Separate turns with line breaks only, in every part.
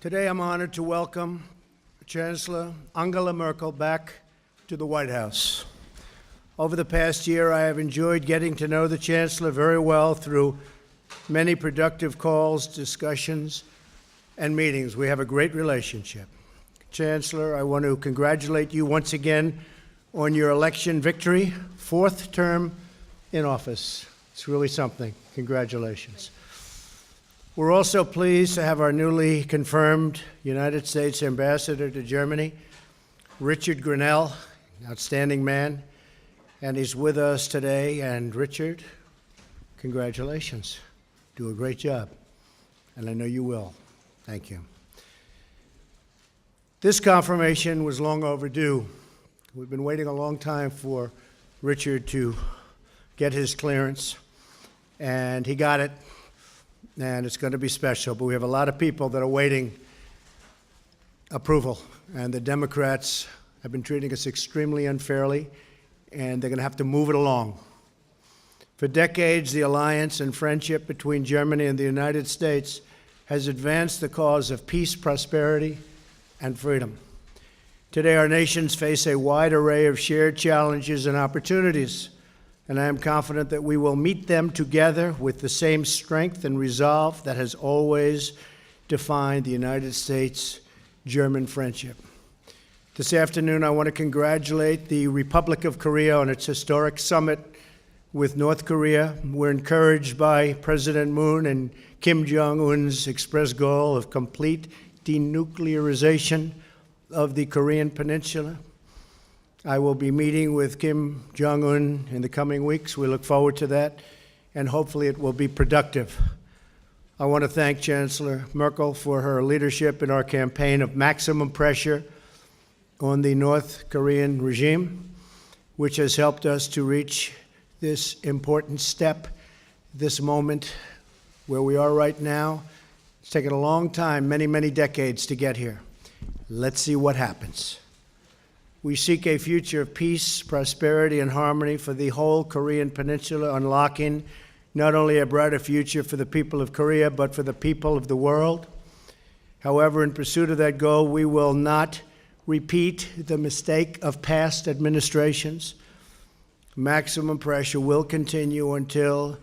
Today, I'm honored to welcome Chancellor Angela Merkel back to the White House. Over the past year, I have enjoyed getting to know the Chancellor very well through many productive calls, discussions, and meetings. We have a great relationship. Chancellor, I want to congratulate you once again on your election victory, fourth term in office. It's really something. Congratulations. We're also pleased to have our newly confirmed United States Ambassador to Germany, Richard Grinnell, outstanding man, and he's with us today. And Richard, congratulations. Do a great job, and I know you will. Thank you. This confirmation was long overdue. We've been waiting a long time for Richard to get his clearance, and he got it. And it's going to be special, but we have a lot of people that are waiting approval, and the Democrats have been treating us extremely unfairly, and they're going to have to move it along. For decades, the alliance and friendship between Germany and the United States has advanced the cause of peace, prosperity, and freedom. Today, our nations face a wide array of shared challenges and opportunities, and I am confident that we will meet them together with the same strength and resolve that has always defined the United States-German friendship. This afternoon, I want to congratulate the Republic of Korea on its historic summit with North Korea. We're encouraged by President Moon and Kim Jong-un's expressed goal of complete denuclearization of the Korean Peninsula. I will be meeting with Kim Jong-un in the coming weeks. We look forward to that, and hopefully it will be productive. I want to thank Chancellor Merkel for her leadership in our campaign of maximum pressure on the North Korean regime, which has helped us to reach this important step, this moment where we are right now. It's taken a long time, many, many decades to get here. Let's see what happens. We seek a future of peace, prosperity, and harmony for the whole Korean Peninsula, unlocking not only a brighter future for the people of Korea, but for the people of the world. However, in pursuit of that goal, we will not repeat the mistake of past administrations. Maximum pressure will continue until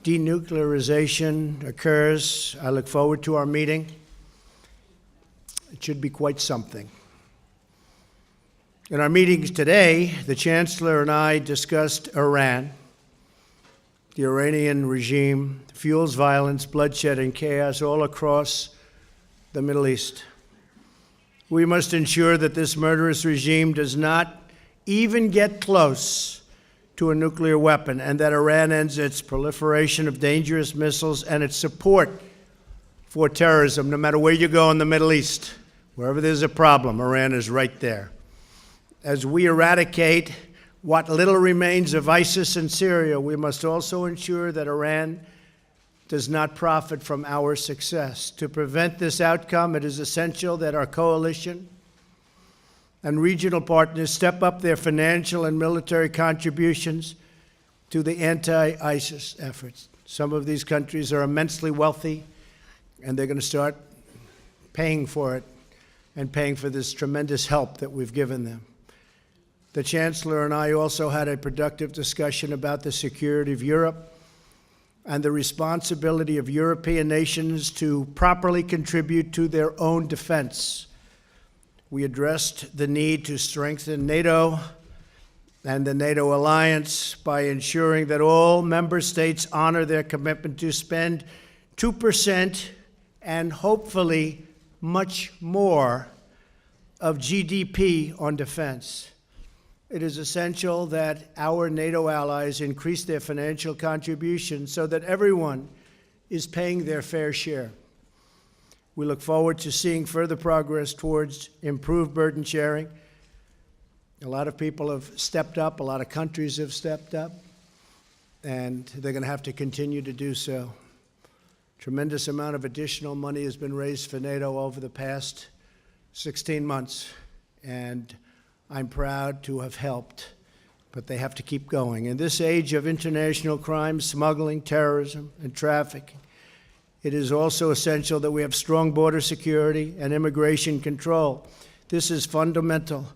denuclearization occurs. I look forward to our meeting. It should be quite something. In our meetings today, the Chancellor and I discussed Iran. The Iranian regime fuels violence, bloodshed, and chaos all across the Middle East. We must ensure that this murderous regime does not even get close to a nuclear weapon, and that Iran ends its proliferation of dangerous missiles and its support for terrorism. No matter where you go in the Middle East, wherever there's a problem, Iran is right there. As we eradicate what little remains of ISIS in Syria, we must also ensure that Iran does not profit from our success. To prevent this outcome, it is essential that our coalition and regional partners step up their financial and military contributions to the anti-ISIS efforts. Some of these countries are immensely wealthy, and they're going to start paying for it and paying for this tremendous help that we've given them. The Chancellor and I also had a productive discussion about the security of Europe and the responsibility of European nations to properly contribute to their own defense. We addressed the need to strengthen NATO and the NATO alliance by ensuring that all member states honor their commitment to spend 2% and hopefully much more of GDP on defense. It is essential that our NATO allies increase their financial contributions so that everyone is paying their fair share. We look forward to seeing further progress towards improved burden sharing. A lot of people have stepped up, a lot of countries have stepped up, and they're going to have to continue to do so. Tremendous amount of additional money has been raised for NATO over the past 16 months, and I'm proud to have helped, but they have to keep going. In this age of international crime, smuggling, terrorism, and trafficking, It is also essential that we have strong border security and immigration control. This is fundamental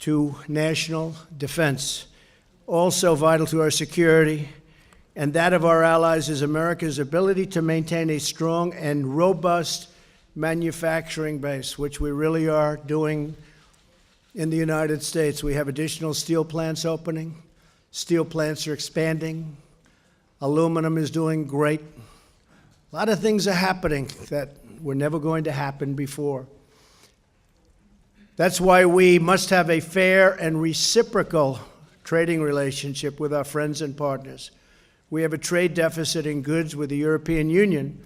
to national defense. Also vital to our security and that of our allies is America's ability to maintain a strong and robust manufacturing base, which we really are doing in the United States. We have additional steel plants opening. Steel plants are expanding. Aluminum is doing great. A lot of things are happening that were never going to happen before. That's why we must have a fair and reciprocal trading relationship with our friends and partners. We have a trade deficit in goods with the European Union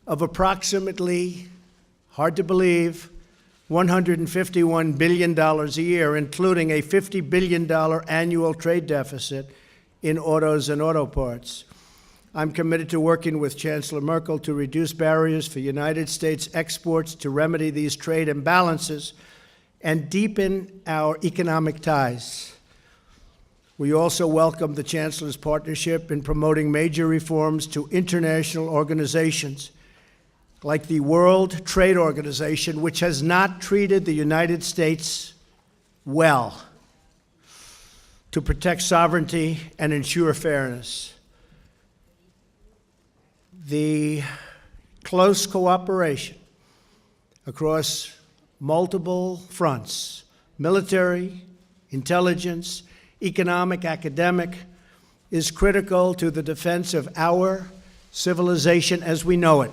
of approximately, hard to believe, $151 billion a year, including a $50 billion annual trade deficit in autos and auto parts. I'm committed to working with Chancellor Merkel to reduce barriers for United States exports, to remedy these trade imbalances, and deepen our economic ties. We also welcome the Chancellor's partnership in promoting major reforms to international organizations like the World Trade Organization, which has not treated the United States well to protect sovereignty and ensure fairness. The close cooperation across multiple fronts, military, intelligence, economic, academic, is critical to the defense of our civilization as we know it.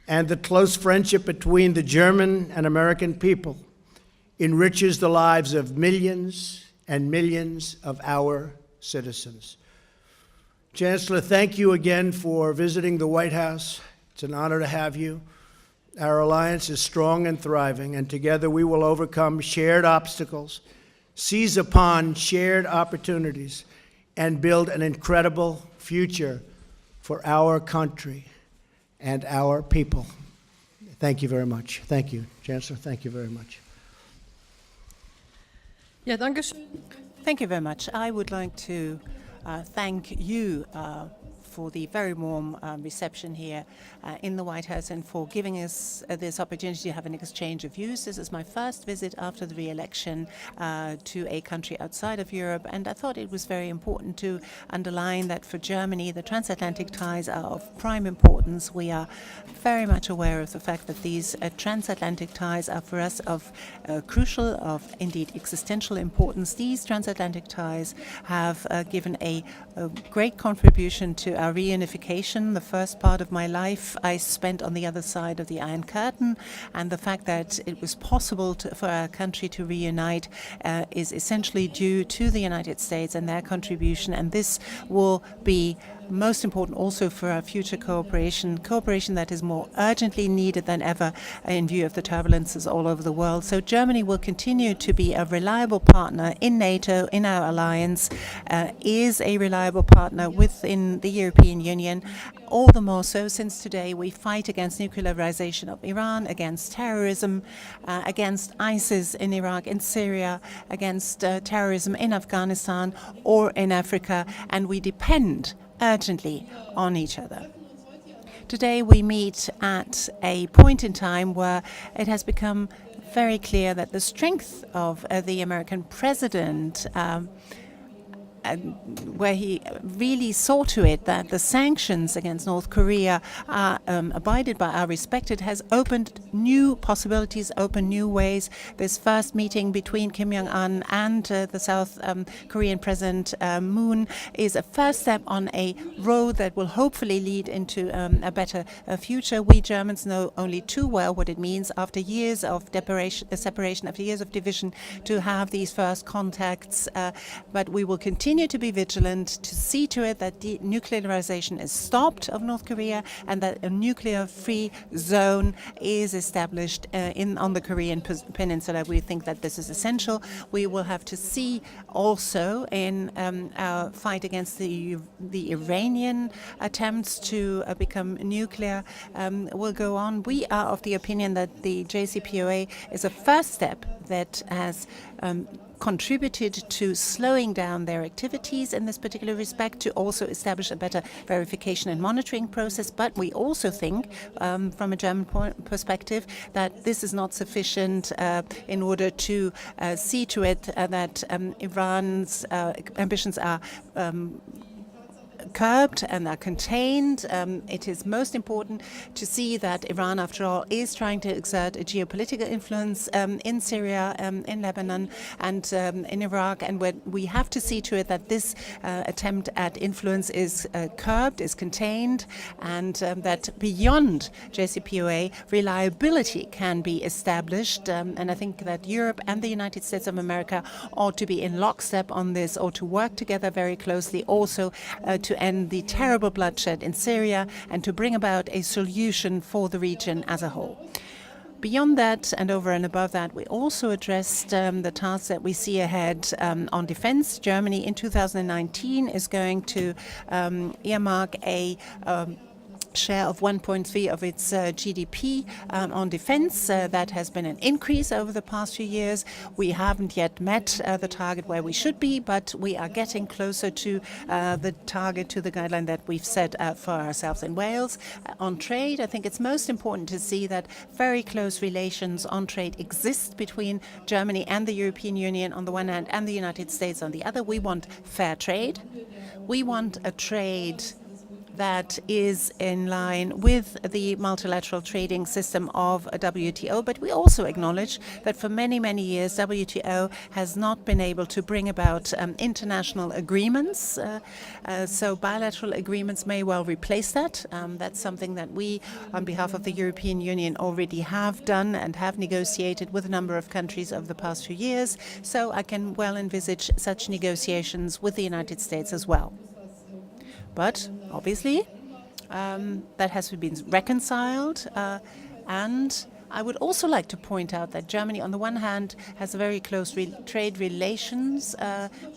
And the close friendship between the German and American people enriches the lives of millions and millions of our citizens. Chancellor, thank you again for visiting the White House. It's an honor to have you. Our alliance is strong and thriving, and together we will overcome shared obstacles, seize upon shared opportunities, and build an incredible future for our country and our people. Thank you very much. Thank you, Chancellor. Thank you very much.
Ja, danke schön.
Thank you very much. I would like to thank you for the very warm reception here in the White House and for giving us this opportunity to have an exchange of views. This is my first visit after the re-election to a country outside of Europe, and I thought it was very important to underline that for Germany, the transatlantic ties are of prime importance. We are very much aware of the fact that these transatlantic ties are for us of crucial, of indeed existential importance. These transatlantic ties have given a great contribution to our reunification. The first part of my life I spent on the other side of the Iron Curtain, and the fact that it was possible for our country to reunite is essentially due to the United States and their contribution, and this will be most important also for our future cooperation that is more urgently needed than ever in view of the turbulences all over the world. So Germany will continue to be a reliable partner in NATO, in our alliance, is a reliable partner within the European Union, all the more so since today we fight against nuclearization of Iran, against terrorism, against ISIS in Iraq, in Syria, against terrorism in Afghanistan or in Africa, and we depend urgently on each other. Today we meet at a point in time where it has become very clear that the strength of the American president where he really saw to it that the sanctions against North Korea are abided by, are respected, has opened new possibilities, opened new ways. This first meeting between Kim Jong-un and the South Korean President Moon is a first step on a road that will hopefully lead into a better future. We Germans know only too well what it means after years of separation, after years of division, to have these first contacts, but we will continue to be vigilant to see to it that denuclearization is stopped of North Korea and that a nuclear-free zone is established on the Korean peninsula. We think that this is essential. We will have to see also in our fight against the Iranian attempts to become nuclear will go on. We are of the opinion that the JCPOA is a first step that has contributed to slowing down their activities in this particular respect, to also establish a better verification and monitoring process. But we also think, from a German perspective, that this is not sufficient in order to see to it that Iran's ambitions are curbed and are contained. It is most important to see that Iran, after all, is trying to exert a geopolitical influence in Syria, in Lebanon, and in Iraq. And we have to see to it that this attempt at influence is curbed, is contained, and that beyond JCPOA, reliability can be established. And I think that Europe and the United States of America ought to be in lockstep on this, or to work together very closely also to end the terrible bloodshed in Syria and to bring about a solution for the region as a whole. Beyond that, and over and above that, we also addressed the tasks that we see ahead on defense. Germany in 2019 is going to earmark a share of 1.3 of its GDP on defense. That has been an increase over the past few years. We haven't yet met the target where we should be, but we are getting closer to the target, to the guideline that we've set for ourselves in Wales. On trade, I think it's most important to see that very close relations on trade exist between Germany and the European Union on the one hand and the United States on the other. We want fair trade. We want a trade that is in line with the multilateral trading system of WTO, but we also acknowledge that for many, many years WTO has not been able to bring about international agreements, so bilateral agreements may well replace that. That's something that we, on behalf of the European Union, already have done and have negotiated with a number of countries over the past few years, so I can well envisage such negotiations with the United States as well. But obviously, that has to be reconciled, and I would also like to point out that Germany, on the one hand, has very close trade relations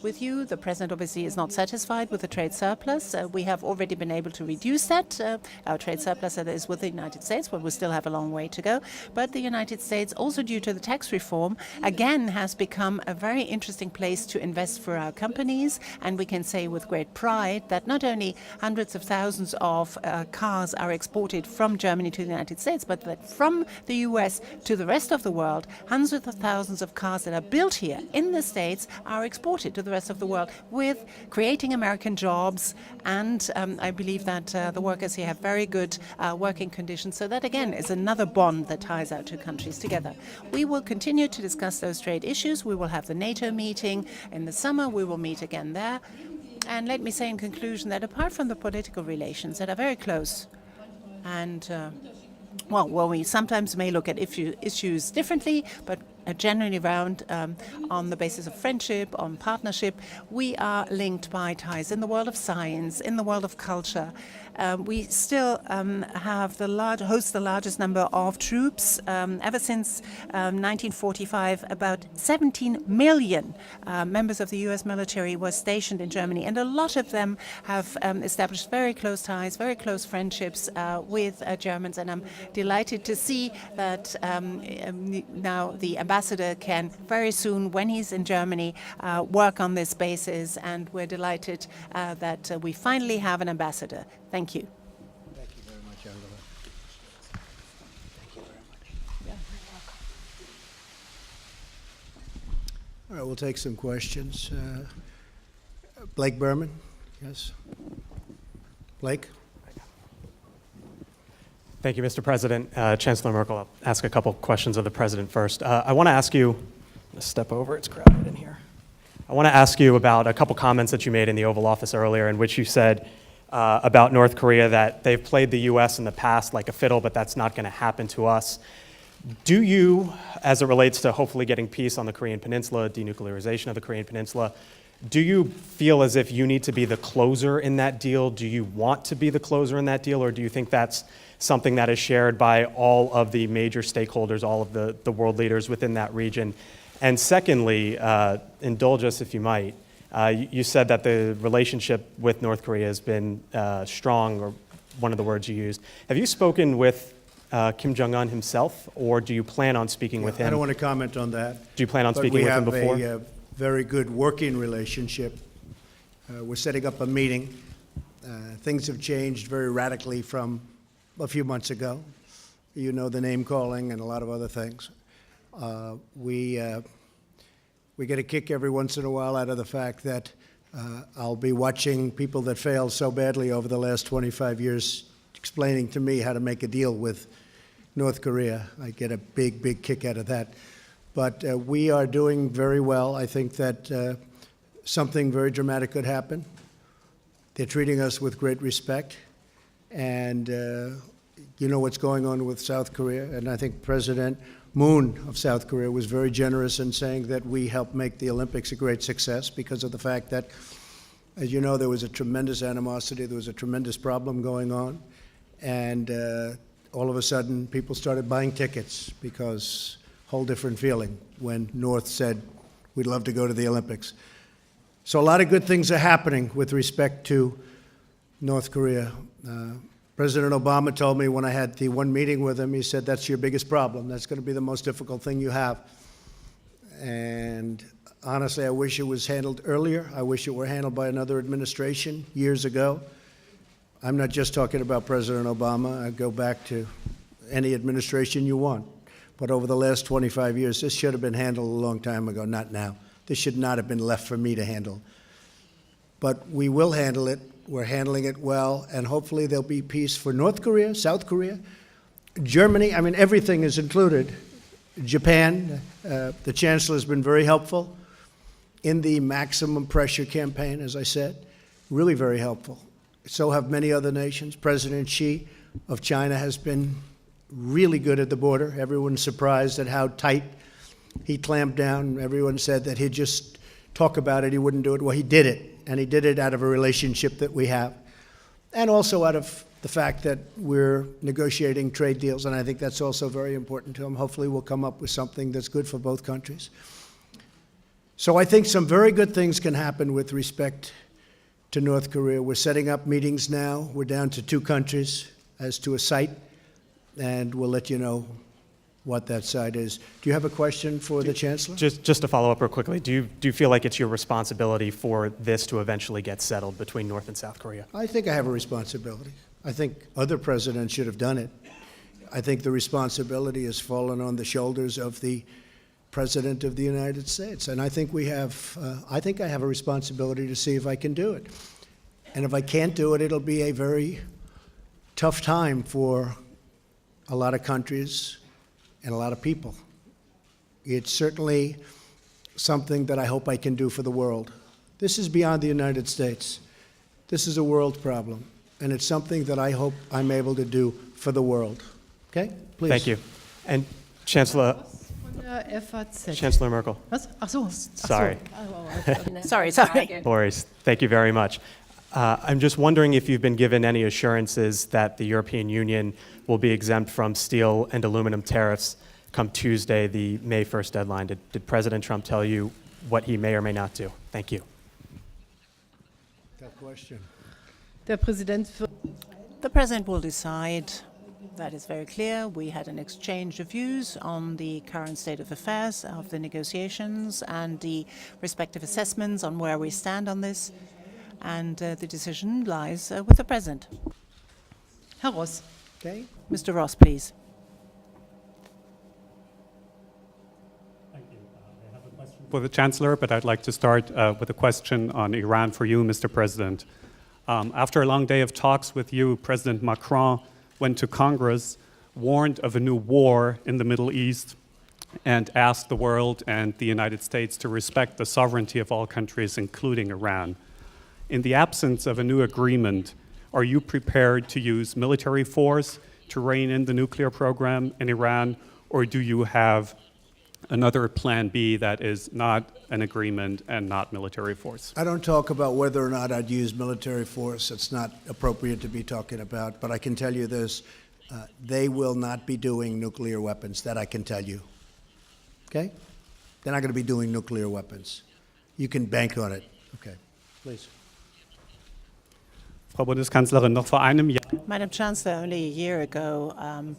with you. The President obviously is not satisfied with the trade surplus. We have already been able to reduce that. Our trade surplus that is with the United States, but we still have a long way to go. But the United States, also due to the tax reform, again has become a very interesting place to invest for our companies. And we can say with great pride that not only hundreds of thousands of cars are exported from Germany to the United States, but that from the US to the rest of the world, hundreds of thousands of cars that are built here in the States are exported to the rest of the world, with creating American jobs. And I believe that the workers here have very good working conditions. So that, again, is another bond that ties our two countries together. We will continue to discuss those trade issues. We will have the NATO meeting in the summer. We will meet again there. And let me say in conclusion that apart from the political relations that are very close and well, we sometimes may look at issues differently, but generally around on the basis of friendship, on partnership, we are linked by ties in the world of science, in the world of culture. We still host the largest number of troops. Ever since 1945, about 17 million members of the U.S. military were stationed in Germany, and a lot of them have established very close ties, very close friendships with Germans. And I'm delighted to see that now the ambassador can very soon, when he's in Germany, work on this basis, and we're delighted that we finally have an ambassador. Thank you.
Thank you very much, Angela. Thank you very much.
Yeah, you're welcome.
All right, we'll take some questions. Blake Berman, yes. Blake?
Thank you, Mr. President. Chancellor Merkel, I'll ask a couple questions of the President first. I want to ask you, I'm going to step over, it's crowded in here. I want to ask you about a couple comments that you made in the Oval Office earlier, in which you said about North Korea that they've played the U.S. in the past like a fiddle, but that's not going to happen to us. Do you, as it relates to hopefully getting peace on the Korean Peninsula, denuclearization of the Korean Peninsula, do you feel as if you need to be the closer in that deal? Do you want to be the closer in that deal, or do you think that's something that is shared by all of the major stakeholders, all of the world leaders within that region? And secondly, indulge us if you might, you said that the relationship with North Korea has been strong, or one of the words you used. Have you spoken with Kim Jong-un himself, or do you plan on speaking with him?
I don't want to comment on that.
Do you plan on speaking with him before?
very good working relationship. We're setting up a meeting. Things have changed very radically from a few months ago. You know, the name calling and a lot of other things. We get a kick every once in a while out of the fact that I'll be watching people that failed so badly over the last 25 years explaining to me how to make a deal with North Korea. I get a big, big kick out of that. But we are doing very well. I think that something very dramatic could happen. They're treating us with great respect. And you know what's going on with South Korea. And I think President Moon of South Korea was very generous in saying that we helped make the Olympics a great success because of the fact that, as you know, there was a tremendous animosity, there was a tremendous problem going on, and all of a sudden people started buying tickets because whole different feeling when North said, we'd love to go to the Olympics. So a lot of good things are happening with respect to North Korea. President Obama told me when I had the one meeting with him, he said, that's your biggest problem. That's going to be the most difficult thing you have. And honestly, I wish it was handled earlier. I wish it were handled by another administration years ago. I'm not just talking about President Obama. I go back to any administration you want. But over the last 25 years, this should have been handled a long time ago, not now. This should not have been left for me to handle. But we will handle it. We're handling it well, and hopefully there'll be peace for North Korea, South Korea, Germany. I mean, everything is included. Japan, the Chancellor has been very helpful in the maximum pressure campaign, as I said, really very helpful. So have many other nations. President Xi of China has been really good at the border. Everyone's surprised at how tight he clamped down. Everyone said that he'd just talk about it, he wouldn't do it. Well, he did it. And he did it out of a relationship that we have, and also out of the fact that we're negotiating trade deals, and I think that's also very important to him. Hopefully we'll come up with something that's good for both countries. So I think some very good things can happen with respect to North Korea. We're setting up meetings now. We're down to 2 countries as to a site, and we'll let you know what that site is. Do you have a question for the Chancellor?
Just to follow up real quickly, do you feel like it's your responsibility for this to eventually get settled between North and South Korea?
I think I have a responsibility. I think other presidents should have done it. I think the responsibility has fallen on the shoulders of the President of the United States. And I think I have a responsibility to see if I can do it. And if I can't do it, it'll be a very tough time for a lot of countries and a lot of people. It's certainly something that I hope I can do for the world. This is beyond the United States. This is a world problem, and it's something that I hope I'm able to do for the world. Okay? Please.
Thank you. And Chancellor Merkel.
Was? Ach so.
Sorry.
Sorry.
No worries. Thank you very much. I'm just wondering if you've been given any assurances that the European Union will be exempt from steel and aluminum tariffs come Tuesday, the May 1st deadline. Did President Trump tell you what he may or may not do? Thank you.
That question.
Der Präsident wird
The President will decide. That is very clear. We had an exchange of views on the current state of affairs of the negotiations and the respective assessments on where we stand on this. And the decision lies with the President.
Herr Ross.
Okay?
Mr. Ross, please.
For the Chancellor, but I'd like to start with a question on Iran for you, Mr. President. After a long day of talks with you, President Macron went to Congress, warned of a new war in the Middle East, and asked the world and the United States to respect the sovereignty of all countries, including Iran. In the absence of a new agreement, are you prepared to use military force to rein in the nuclear program in Iran, or do you have another plan B that is not an agreement and not military force?
I don't talk about whether or not I'd use military force. It's not appropriate to be talking about. But I can tell you this, they will not be doing nuclear weapons. That I can tell you. Okay? They're not going to be doing nuclear weapons. You can bank on it. Okay. Please.
Frau Bundeskanzlerin, noch vor einem Jahr
Madam Chancellor, only a year ago,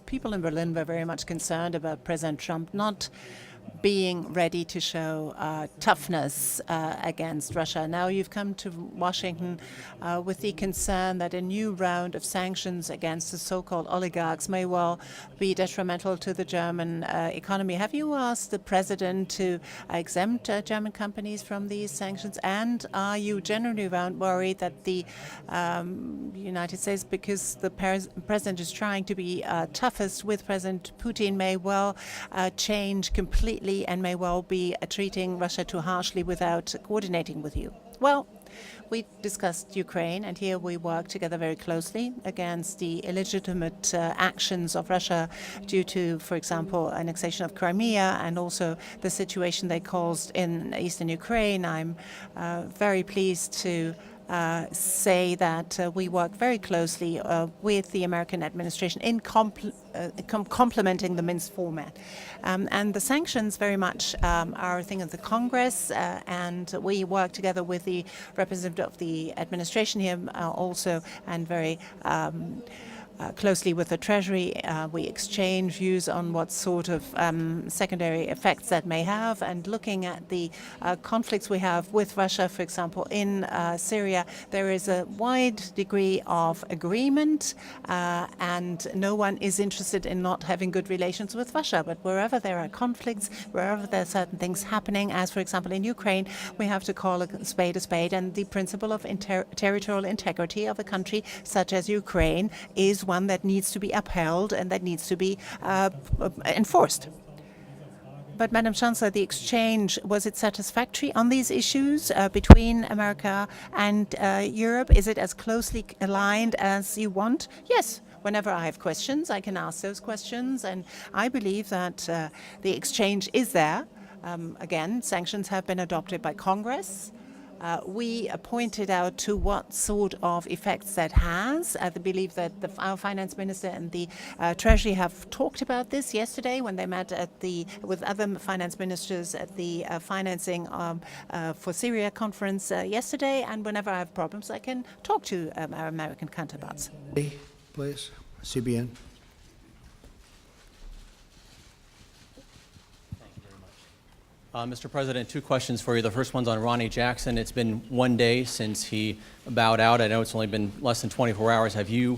people in Berlin were very much concerned about President Trump not being ready to show toughness against Russia. Now you've come to Washington with the concern that a new round of sanctions against the so-called oligarchs may well be detrimental to the German economy. Have you asked the president to exempt German companies from these sanctions? And are you generally worried that the United States, because the president is trying to be toughest with President Putin, may well change completely and may well be treating Russia too harshly without coordinating with you? Well, we discussed Ukraine, and here we work together very closely against the illegitimate actions of Russia due to, for example, annexation of Crimea and also the situation they caused in eastern Ukraine. I'm very pleased to say that we work very closely with the American administration in complementing the Minsk format. And the sanctions very much are a thing of the Congress, and we work together with the representative of the administration here also, and very closely with the Treasury. We exchange views on what sort of secondary effects that may have, and looking at the conflicts we have with Russia, for example, in Syria, there is a wide degree of agreement, and no one is interested in not having good relations with Russia. But wherever there are conflicts, wherever there are certain things happening, as for example in Ukraine, we have to call a spade, and the principle of territorial integrity of a country such as Ukraine is one that needs to be upheld and that needs to be enforced. But, Madam Chancellor, the exchange, was it satisfactory on these issues between America and Europe? Is it as closely aligned as you want? Yes. Whenever I have questions, I can ask those questions, and I believe that the exchange is there. Again, sanctions have been adopted by Congress. We pointed out to what sort of effects that has. I believe that our finance minister and the Treasury have talked about this yesterday when they met with other finance ministers at the financing for Syria conference yesterday. And whenever I have problems, I can talk to our American counterparts.
Please, CBN.
Mr. President, two questions for you. The first one's on Ronnie Jackson. It's been 1 day since he bowed out. I know it's only been less than 24 hours. Have you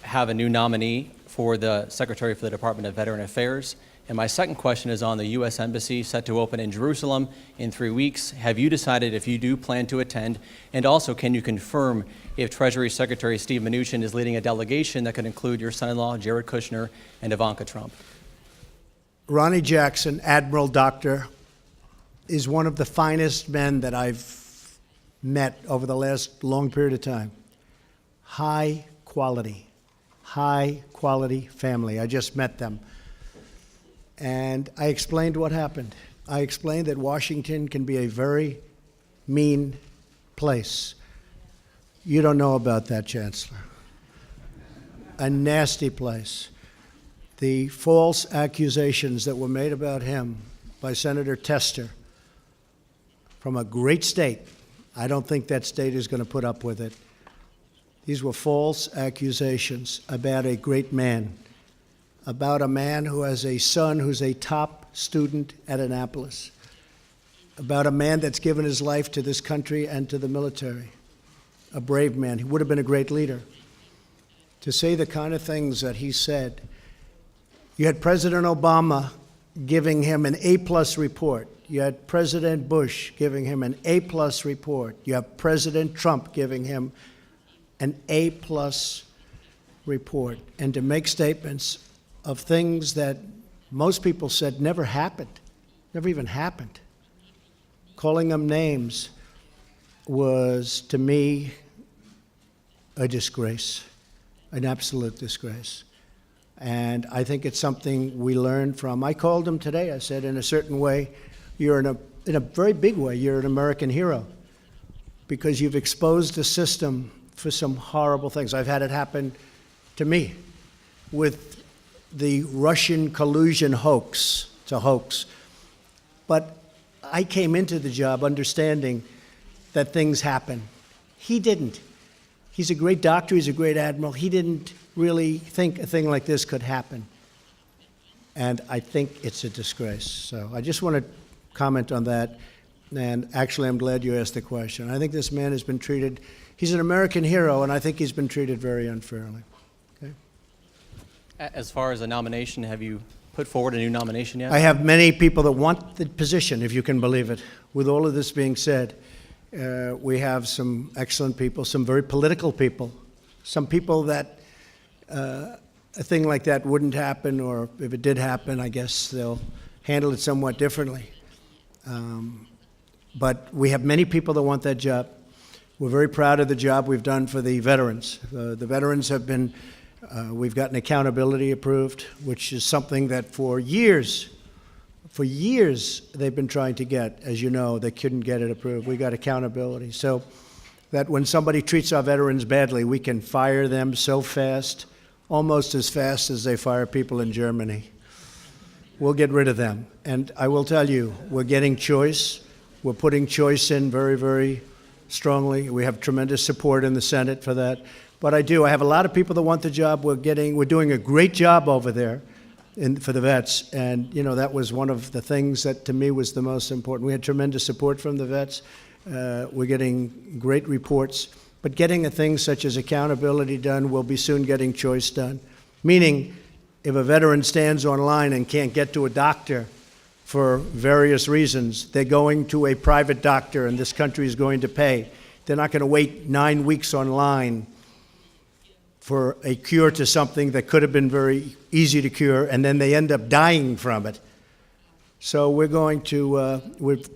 have a new nominee for the Secretary for the Department of Veteran Affairs? And my second question is on the U.S. Embassy set to open in Jerusalem in 3 weeks. Have you decided if you do plan to attend? And also, can you confirm if Treasury Secretary Steve Mnuchin is leading a delegation that could include your son-in-law, Jared Kushner, and Ivanka Trump?
Ronnie Jackson, Admiral Doctor, is one of the finest men that I've met over the last long period of time. High quality family. I just met them. And I explained what happened. I explained that Washington can be a very mean place. You don't know about that, Chancellor. A nasty place. The false accusations that were made about him by Senator Tester from a great state. I don't think that state is going to put up with it. These were false accusations about a great man, about a man who has a son who's a top student at Annapolis, about a man that's given his life to this country and to the military, a brave man. He would have been a great leader. To say the kind of things that he said, you had President Obama giving him an A-plus report. You had President Bush giving him an A-plus report. You have President Trump giving him an A-plus report. And to make statements of things that most people said never happened, never even happened, calling them names was, to me, a disgrace, an absolute disgrace. And I think it's something we learned from. I called him today. I said, in a certain way, you're in a very big way, you're an American hero because you've exposed the system for some horrible things. I've had it happen to me with the Russian collusion hoax. It's a hoax. But I came into the job understanding that things happen. He didn't. He's a great doctor, he's a great admiral. He didn't really think a thing like this could happen. and I think it's a disgrace. So I just want to comment on that, and actually I'm glad you asked the question. I think this man has been treated, he's an American hero, and I think he's been treated very unfairly. Okay?
As far as a nomination, have you put forward a new nomination yet?
I have many people that want the position, if you can believe it. With all of this being said, we have some excellent people, some very political people, some people that a thing like that wouldn't happen, or if it did happen, I guess they'll handle it somewhat differently. But we have many people that want that job. We're very proud of the job we've done for the veterans. The veterans have been, we've gotten accountability approved, which is something that for years they've been trying to get. As you know, they couldn't get it approved. We got accountability. So that when somebody treats our veterans badly, we can fire them so fast, almost as fast as they fire people in Germany. We'll get rid of them. And I will tell you, we're getting choice. We're putting choice in very, very strongly. We have tremendous support in the Senate for that. But I have a lot of people that want the job. We're doing a great job over there for the vets. And, you know, that was one of the things that to me was the most important. We had tremendous support from the vets. We're getting great reports. But getting a thing such as accountability done, we'll be soon getting choice done. Meaning, if a veteran stands online and can't get to a doctor for various reasons, they're going to a private doctor and this country is going to pay. They're not going to wait 9 weeks online for a cure to something that could have been very easy to cure, and then they end up dying from it. So we're going to,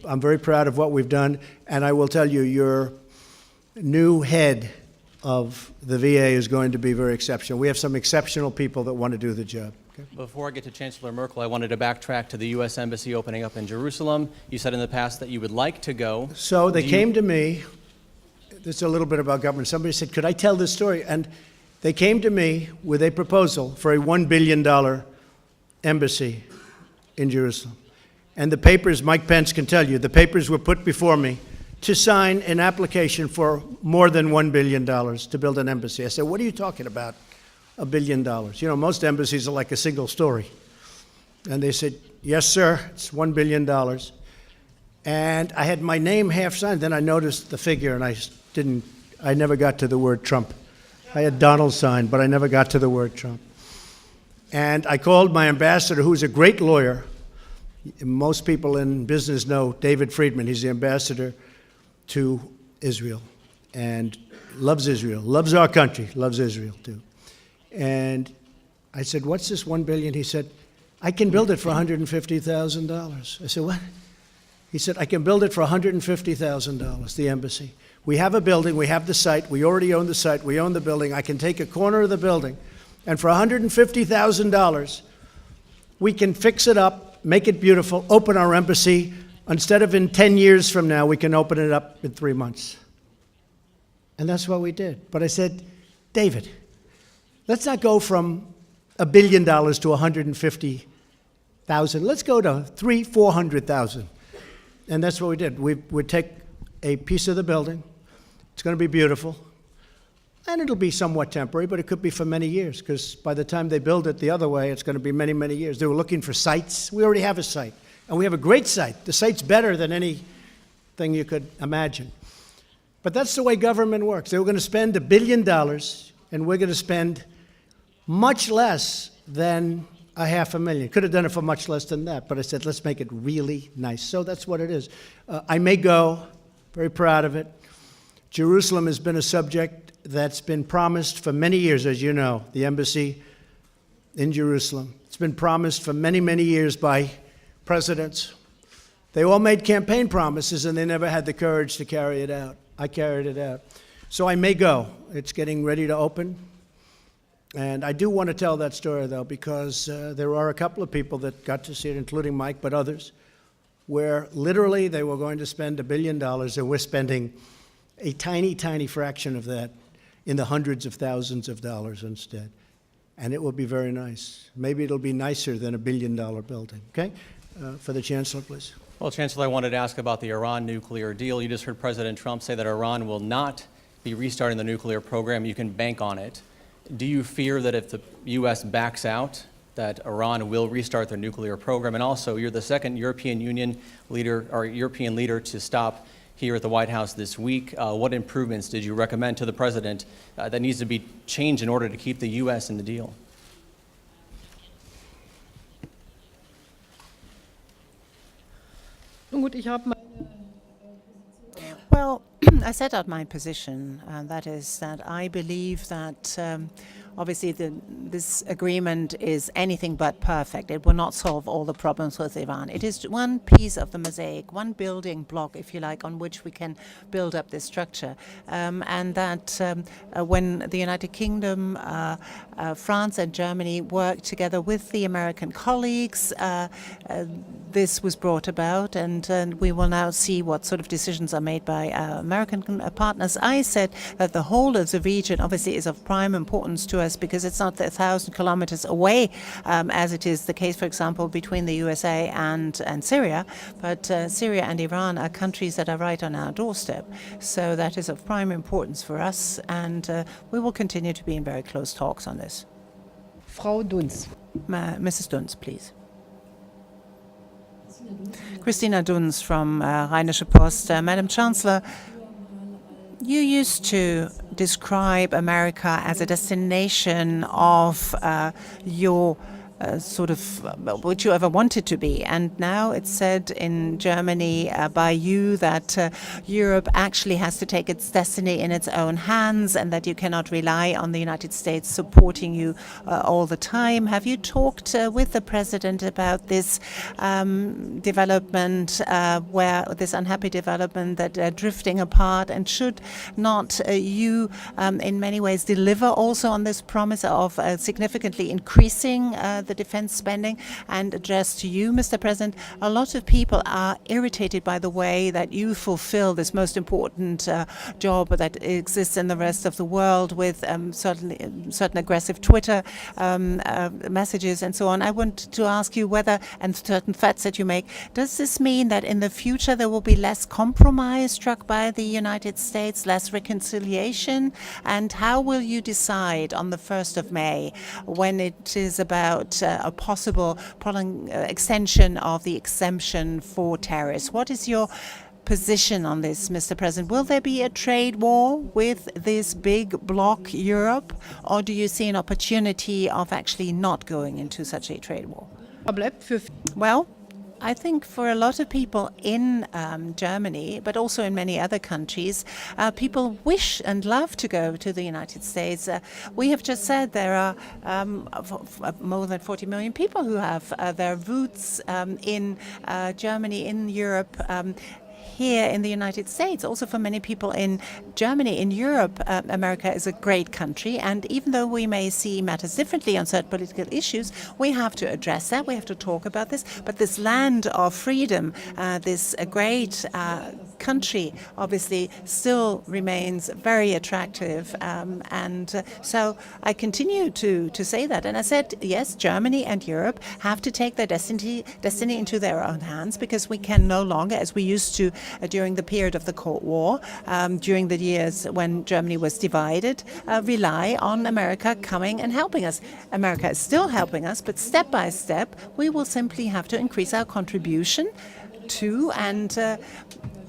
I'm very proud of what we've done, and I will tell you, your new head of the VA is going to be very exceptional. We have some exceptional people that want to do the job. Okay?
Before I get to Chancellor Merkel, I wanted to backtrack to the U.S. Embassy opening up in Jerusalem. You said in the past that you would like to go.
So they came to me. This is a little bit about government. Somebody said, could I tell this story? And they came to me with a proposal for a $1 billion embassy in Jerusalem. And the papers, Mike Pence can tell you, the papers were put before me to sign an application for more than $1 billion to build an embassy. I said, what are you talking about, $1 billion? You know, most embassies are like a single story. And they said, yes, sir, it's $1 billion. And I had my name half signed. Then I noticed the figure, and I never got to the word Trump. I had Donald signed, but I never got to the word Trump. And I called my ambassador, who's a great lawyer. Most people in business know David Friedman. He's the ambassador to Israel and loves Israel, loves our country, loves Israel too. And I said, what's this $1 billion? He said, I can build it for $150,000. I said, what? He said, I can build it for $150,000, the embassy. We have a building, we have the site, we already own the site, we own the building. I can take a corner of the building, and for $150,000, we can fix it up, make it beautiful, open our embassy. Instead of in 10 years from now, we can open it up in 3 months. And that's what we did. But I said, David, let's not go from $1 billion to 150,000. Let's go to 300,000-400,000. And that's what we did. We would take a piece of the building. It's going to be beautiful. And it'll be somewhat temporary, but it could be for many years, because by the time they build it the other way, it's going to be many, many years. They were looking for sites. We already have a site. And we have a great site. The site's better than anything you could imagine. But that's the way government works. They were going to spend $1 billion, and we're going to spend much less than $500,000. Could have done it for much less than that, but I said, let's make it really nice. So that's what it is. I may go, very proud of it. Jerusalem has been a subject that's been promised for many years, as you know, the embassy in Jerusalem. It's been promised for many, many years by presidents. They all made campaign promises, and they never had the courage to carry it out. I carried it out. So I may go. It's getting ready to open. And I do want to tell that story, though, because there are a couple of people that got to see it, including Mike, but others, where literally they were going to spend $1 billion, and we're spending a tiny, tiny fraction of that in the hundreds of thousands of dollars instead. And it will be very nice. Maybe it'll be nicer than $1 billion building. Okay? For the Chancellor, please.
Well, Chancellor, I wanted to ask about the Iran nuclear deal. You just heard President Trump say that Iran will not be restarting the nuclear program. You can bank on it. Do you fear that if the U.S. backs out, that Iran will restart their nuclear program? And also, you're the second European Union leader or European leader to stop here at the White House this week. What improvements did you recommend to the president that needs to be changed in order to keep the U.S. in the deal?
Nun gut, ich habe
Well, I set out my position, and that is that I believe that obviously this agreement is anything but perfect. It will not solve all the problems with Iran. It is one piece of the mosaic, one building block, if you like, on which we can build up this structure. And that when the United Kingdom, France and Germany worked together with the American colleagues, this was brought about, and we will now see what sort of decisions are made by our American partners. I said that the whole of the region obviously is of prime importance to us because it's not 1,000 kilometers away, as it is the case, for example, between the USA and Syria. But Syria and Iran are countries that are right on our doorstep. So that is of prime importance for us, and we will continue to be in very close talks on this.
Frau Dunz.
Mrs. Dunz, please. Christina Dunz from Rheinische Post. Madam Chancellor, you used to describe America as a destination of your sort of what you ever wanted to be. And now it's said in Germany by you that Europe actually has to take its destiny in its own hands and that you cannot rely on the United States supporting you all the time. Have you talked with the president about this development, where this unhappy development that they're drifting apart, and should not you in many ways deliver also on this promise of significantly increasing the defense spending? And addressed to you, Mr. President, a lot of people are irritated by the way that you fulfill this most important job that exists in the rest of the world with certain aggressive Twitter messages and so on. I want to ask you whether, and certain threats that you make, does this mean that in the future there will be less compromise struck by the United States, less reconciliation? And how will you decide on the 1st of May when it is about a possible extension of the exemption for tariffs? What is your position on this, Mr. President? Will there be a trade war with this big bloc, Europe, or do you see an opportunity of actually not going into such a trade war? Well, I think for a lot of people in Germany, but also in many other countries, people wish and love to go to the United States. We have just said there are more than 40 million people who have their roots in Germany, in Europe, here in the United States. Also for many people in Germany, in Europe, America is a great country. And even though we may see matters differently on certain political issues, we have to address that. We have to talk about this. But this land of freedom, this great country, obviously still remains very attractive. So I continue to say that. And I said, yes, Germany and Europe have to take their destiny into their own hands, because we can no longer, as we used to during the period of the Cold War, during the years when Germany was divided, rely on America coming and helping us. America is still helping us, but step by step, we will simply have to increase our contribution to, and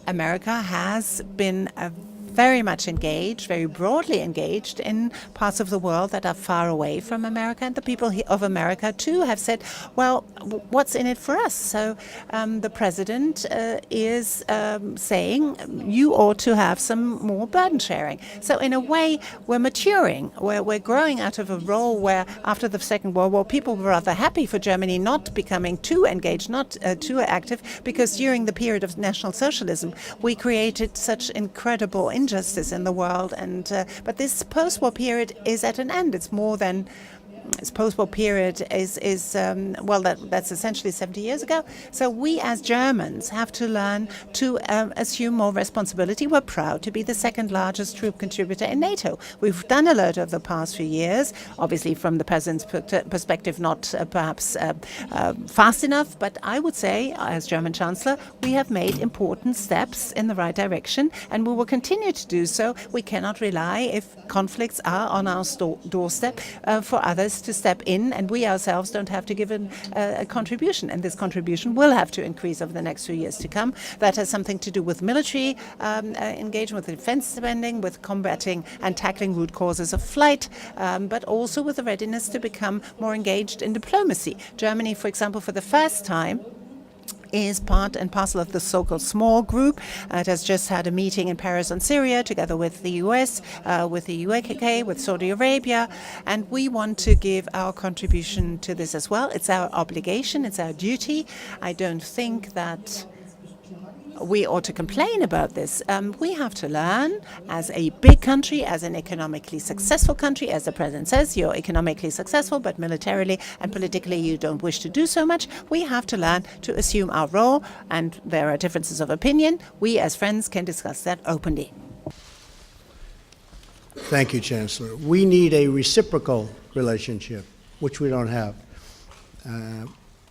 America has been very much engaged, very broadly engaged in parts of the world that are far away from America. And the people of America, too, have said, well, what's in it for us? So the president is saying you ought to have some more burden sharing. So in a way, we're maturing. We're growing out of a role where after the Second World War, people were rather happy for Germany not becoming too engaged, not too active, because during the period of National Socialism, we created such incredible injustice in the world, and but this post-war period is at an end. It's more than this post-war period is well, that's essentially 70 years ago. So we as Germans have to learn to assume more responsibility. We're proud to be the second largest troop contributor in NATO. We've done a lot over the past few years, obviously from the president's perspective, not perhaps fast enough, but I would say, as German Chancellor, we have made important steps in the right direction, and we will continue to do so. We cannot rely, if conflicts are on our doorstep, for others US to step in, and we ourselves don't have to give a contribution. And this contribution will have to increase over the next few years to come. That has something to do with military engagement, with defense spending, with combating and tackling root causes of flight, but also with the readiness to become more engaged in diplomacy. Germany, for example, for the first time, is part and parcel of the so-called small group. It has just had a meeting in Paris on Syria, together with the US, with the UAK, with Saudi Arabia, and we want to give our contribution to this as well. It's our obligation, it's our duty. I don't think that we ought to complain about this. We have to learn as a big country, as an economically successful country. As the president says, you're economically successful, but militarily and politically you don't wish to do so much. We have to learn to assume our role, and there are differences of opinion. We as friends can discuss that openly.
Thank you, Chancellor. We need a reciprocal relationship, which we don't have.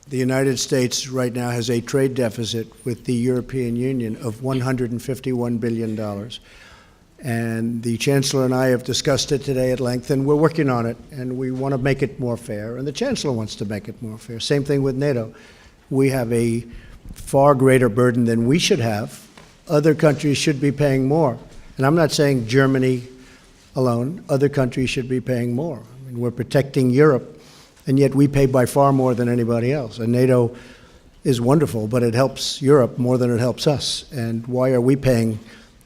The United States right now has a trade deficit with the European Union of $151 billion. And the Chancellor and I have discussed it today at length, and we're working on it, and we want to make it more fair, and the Chancellor wants to make it more fair. Same thing with NATO. We have a far greater burden than we should have. Other countries should be paying more. And I'm not saying Germany alone. Other countries should be paying more. I mean, we're protecting Europe, and yet we pay by far more than anybody else. And NATO is wonderful, but it helps Europe more than it helps us. And why are we paying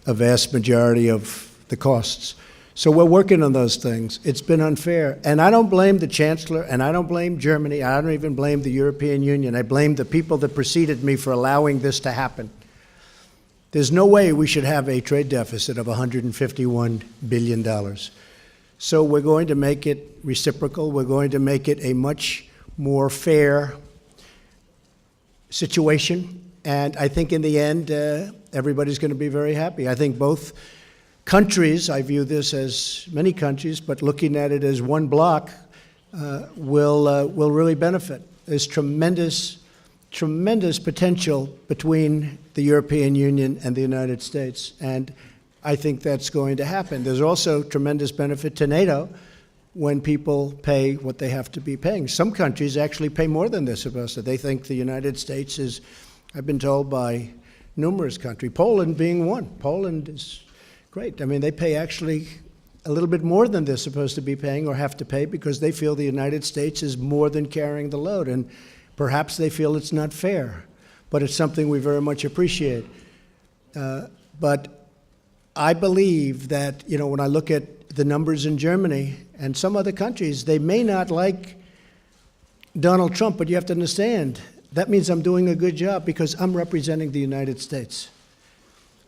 a vast majority of the costs? So we're working on those things. It's been unfair. And I don't blame the Chancellor, and I don't blame Germany. I don't even blame the European Union. I blame the people that preceded me for allowing this to happen. There's no way we should have a trade deficit of $151 billion. So we're going to make it reciprocal. We're going to make it a much more fair situation. And I think in the end, everybody's going to be very happy. I think both countries, I view this as many countries, but looking at it as one block, will really benefit. There's tremendous potential between the European Union and the United States. And I think that's going to happen. There's also tremendous benefit to NATO when people pay what they have to be paying. Some countries actually pay more than they're supposed to. They think the United States is, I've been told by numerous countries, Poland being one. Poland is great. I mean, they pay actually a little bit more than they're supposed to be paying or have to pay because they feel the United States is more than carrying the load. And perhaps they feel it's not fair, but it's something we very much appreciate. But I believe that, when I look at the numbers in Germany and some other countries, they may not like Donald Trump, but you have to understand, that means I'm doing a good job because I'm representing the United States.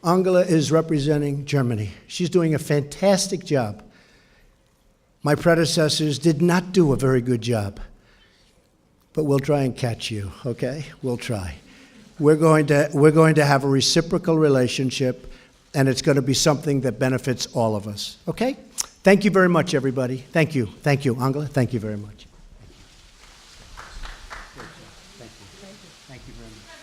Angela is representing Germany. She's doing a fantastic job. My predecessors did not do a very good job, but we'll try and catch you, okay? We'll try. We're going to have a reciprocal relationship, and it's going to be something that benefits all of us. Okay? Thank you very much, everybody. Thank you. Thank you, Angela. Thank you very much. Thank you very much.